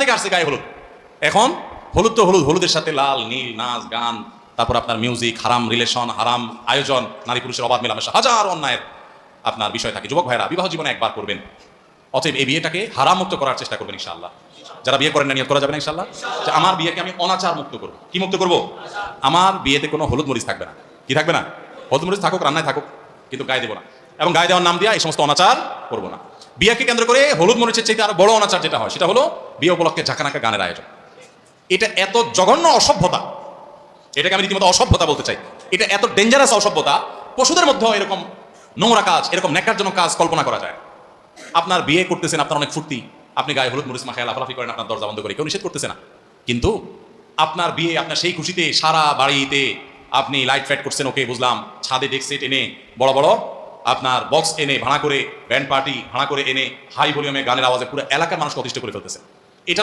থেকে আসছে গায়ে হলুদ। এখন হলুদ তো হলুদ, হলুদের সাথে লাল নীল নাচ গান, তারপর আপনার মিউজিক, হারাম রিলেশন, হারাম আয়োজন, নারী পুরুষের অবাধ মেলামেশা, হাজার অন্যায়ের আপনার বিষয় থাকে। যুবক ভাইরা, বিবাহ জীবনে একবার করবেন, অতএব এই বিয়েটাকে হারাম মুক্ত করার চেষ্টা করবেন ইনশাআল্লাহ। যারা বিয়ে করেন না, নিয়ত করা যাবে না ইনশাআল্লাহ যে আমার বিয়েকে আমি অনাচার মুক্ত করবো। কি মুক্ত করবো? আমার বিয়েতে কোনো হলুদ মরিচ থাকবে না। কি থাকবে না? হলুদ মরিচ থাকুক, রান্নায় থাকুক, কিন্তু গায়ে দেবো না। এবং গায়ে দেওয়ার নাম দিয়া এই সমস্ত অনাচার করবো না। বিয়েকে কেন্দ্র করে হলুদ মরিচের চাইতে আরো বড় অনাচার যেটা হয়, সেটা হলো বিয়ে উপলক্ষে ঝাঁকানাকা গানের আয়োজন। এটা এত জঘন্য অসভ্যতা, এটাকে আমি রীতিমতো অসভ্যতা বলতে চাই। এটা এত ডেঞ্জারাস অসভ্যতা, পশুদের মধ্যেও এরকম নোংরা কাজ, এরকম ন্যাক্কারজনক কাজ কল্পনা করা যায়। আপনার বিয়ে করতেছেন, আপনার অনেক ফুর্তি, আপনি গায়ে হলুদ মরিচ মাখায় লাফালাফি করেন, আপনার দরজা বন্ধ করে, কেউ নিষেধ করতেছে না। কিন্তু আপনার বিয়ে, আপনার সেই খুশিতে সারা বাড়িতে আপনি লাইট ফাইট করছেন, ওকে বুঝলাম, ছাদে ডেক সেট এনে, বড় বড় আপনার বক্স এনে ভাড়া করে, ব্যান্ড পার্টি ভাড়া করে এনে হাই ভলিউমে গানের আওয়াজে পুরো এলাকার মানুষকে অতিষ্ঠ করে ফেলতেছেন।